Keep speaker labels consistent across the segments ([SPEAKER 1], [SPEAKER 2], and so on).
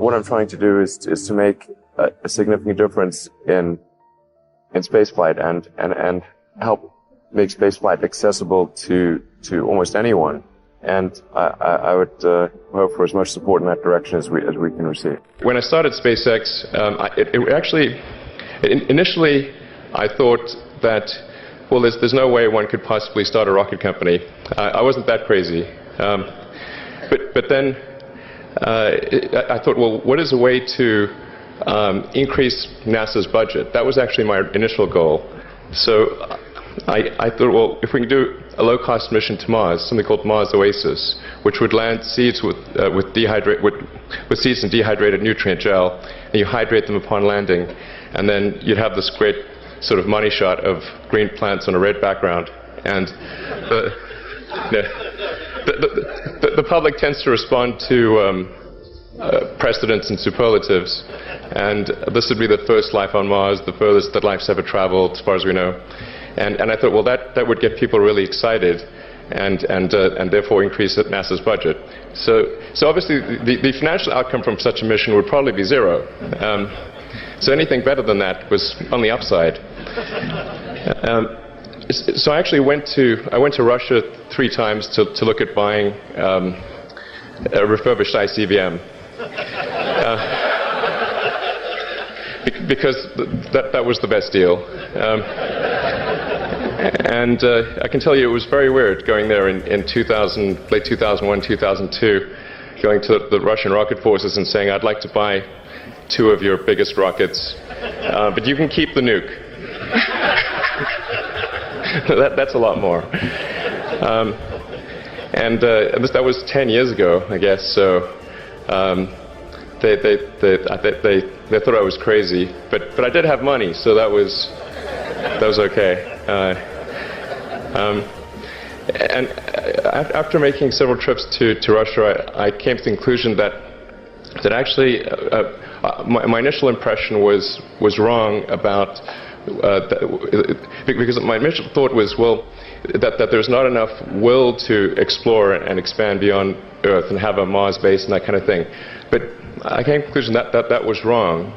[SPEAKER 1] what I'm trying to do is to make a significant difference in spaceflight and help make spaceflight accessible to almost anyone. And I would hope for as much support in that direction as we can receive.
[SPEAKER 2] When I started SpaceX, initially I thought that, well, there's no way one could possibly start a rocket company. I wasn't that crazy. But then I thought, well, what is a way to increase NASA's budget? That was actually my initial goal. So I thought, well, if we can do a low-cost mission to Mars, something called Mars Oasis, which would land seeds with seeds and dehydrated nutrient gel, and you hydrate them upon landing, and then you'd have this great sort of money shot of green plants on a red background, and the public tends to respond to precedents and superlatives, and this would be the first life on Mars, the furthest that life's ever traveled, as far as we know. And I thought, well, that would get people really excited, and therefore increase NASA's budget. So obviously, the financial outcome from such a mission would probably be zero. So anything better than that was on the upside. So I actually went to Russia 3 times to look at buying a refurbished ICBM. Because that was the best deal. And I can tell you it was very weird going there in late 2001, 2002, going to the Russian rocket forces and saying, I'd like to buy 2 of your biggest rockets, but you can keep the nuke. That's a lot more. That was 10 years ago, I guess, so they thought I was crazy, but I did have money, so that was okay. And after making several trips to Russia, I came to the conclusion that actually my initial impression was wrong about because my initial thought was, well, that there's not enough will to explore and expand beyond Earth and have a Mars base and that kind of thing. But I came to the conclusion that was wrong.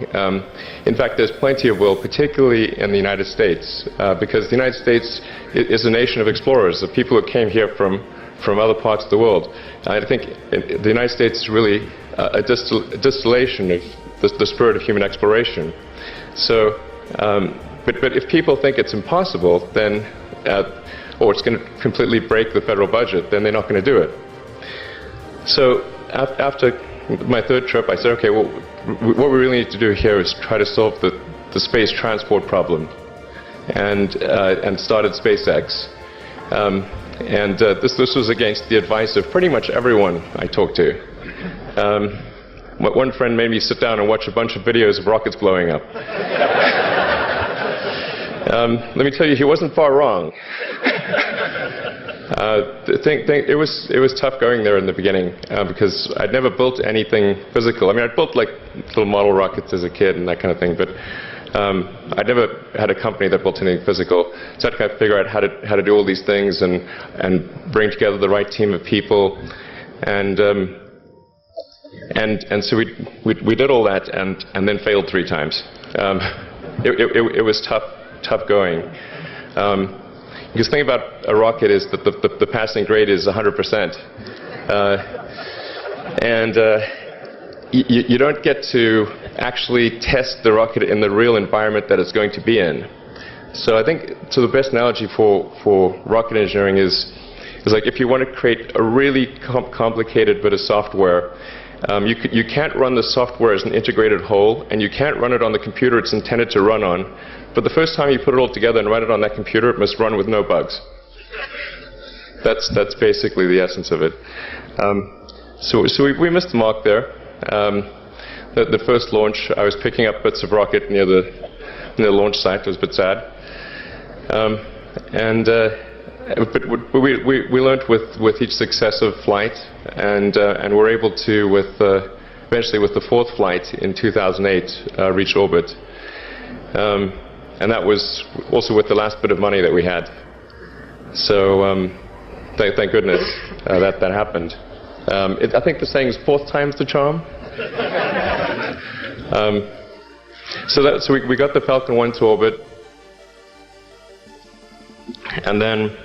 [SPEAKER 2] In fact, there's plenty of will, particularly in the United States, because the United States is a nation of explorers, of people who came here from other parts of the world. I think the United States is really a distillation of the spirit of human exploration. So, but if people think it's impossible, then, or it's going to completely break the federal budget, then they're not going to do it. So after my 3rd trip, I said, okay, well, what we really need to do here is try to solve the space transport problem, and started SpaceX. This was against the advice of pretty much everyone I talked to. One friend made me sit down and watch a bunch of videos of rockets blowing up. Let me tell you, he wasn't far wrong. It was tough going there in the beginning because I'd never built anything physical. I mean, I'd built like little model rockets as a kid and that kind of thing, but I'd never had a company that built anything physical. So I had to kind of figure out how to do all these things and bring together the right team of people, and so we did all that and then failed 3 times. It was tough going. Because the thing about a rocket is that the passing grade is 100%. You don't get to actually test the rocket in the real environment that it's going to be in. So I think the best analogy for rocket engineering is like if you want to create a really complicated bit of software, you can't run the software as an integrated whole, and you can't run it on the computer it's intended to run on. But the first time you put it all together and run it on that computer, it must run with no bugs. That's basically the essence of it. So we missed the mark there. The first launch, I was picking up bits of rocket near the launch site. It was a bit sad. But we learned with each successive flight, and were able to, eventually with the 4th flight in 2008, reach orbit. And that was also with the last bit of money that we had. So thank goodness that happened. I think the saying is 4th time's the charm. So we got the Falcon 1 to orbit, and then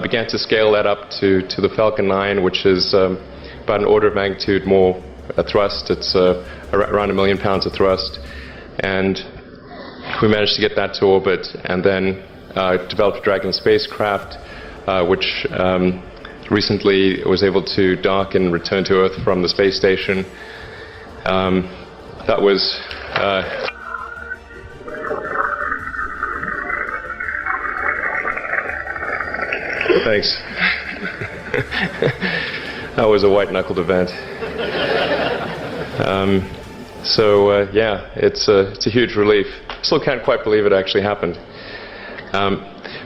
[SPEAKER 2] began to scale that up to the Falcon 9, which is about an order of magnitude more thrust. It's around 1 million pounds of thrust, and we managed to get that to orbit, and then developed a Dragon spacecraft, which recently was able to dock and return to Earth from the space station. That was thanks. That was a white-knuckled event. Yeah, it's a huge relief. Still can't quite believe it actually happened.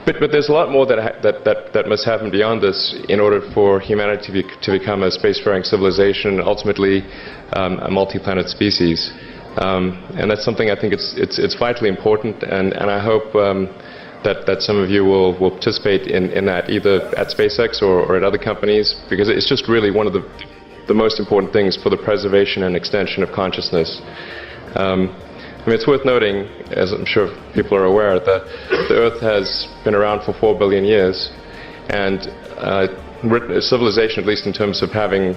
[SPEAKER 2] But there's a lot more that must happen beyond this in order for humanity to become a spacefaring civilization, and ultimately a multi-planet species. And that's something I think it's vitally important, and I hope that some of you will participate in that, either at SpaceX or at other companies, because it's just really one of the most important things for the preservation and extension of consciousness. I mean, it's worth noting, as I'm sure people are aware, that the Earth has been around for 4 billion years, and civilization, at least in terms of having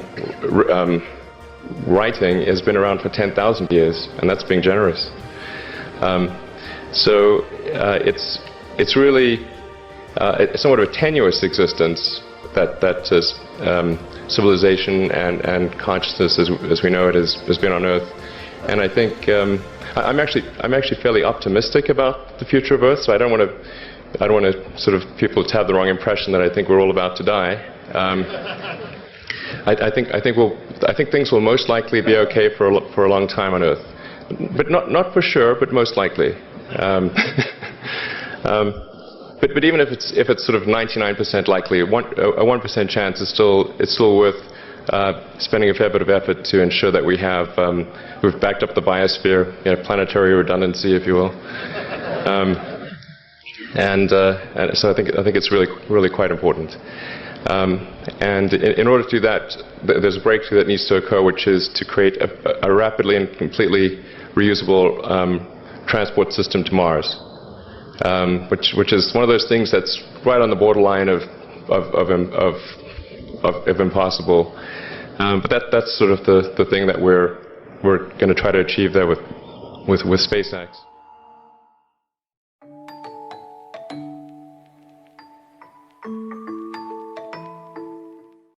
[SPEAKER 2] writing, has been around for 10,000 years, and that's being generous. It's really somewhat of a tenuous existence that civilization and consciousness, as we know it, has been on Earth. And I think I'm actually fairly optimistic about the future of Earth. So I don't want to sort of people to have the wrong impression that I think we're all about to die. I think things will most likely be okay for a long time on Earth, but not for sure, but most likely. But even if it's sort of 99% likely, a 1% chance is still worth spending a fair bit of effort to ensure that we've backed up the biosphere, planetary redundancy, if you will. And so I think it's really quite important. And in order to do that, there's a breakthrough that needs to occur, which is to create a rapidly and completely reusable transport system to Mars, which is one of those things that's right on the borderline of impossible. But that's sort of the thing that we're going to try to achieve there with SpaceX.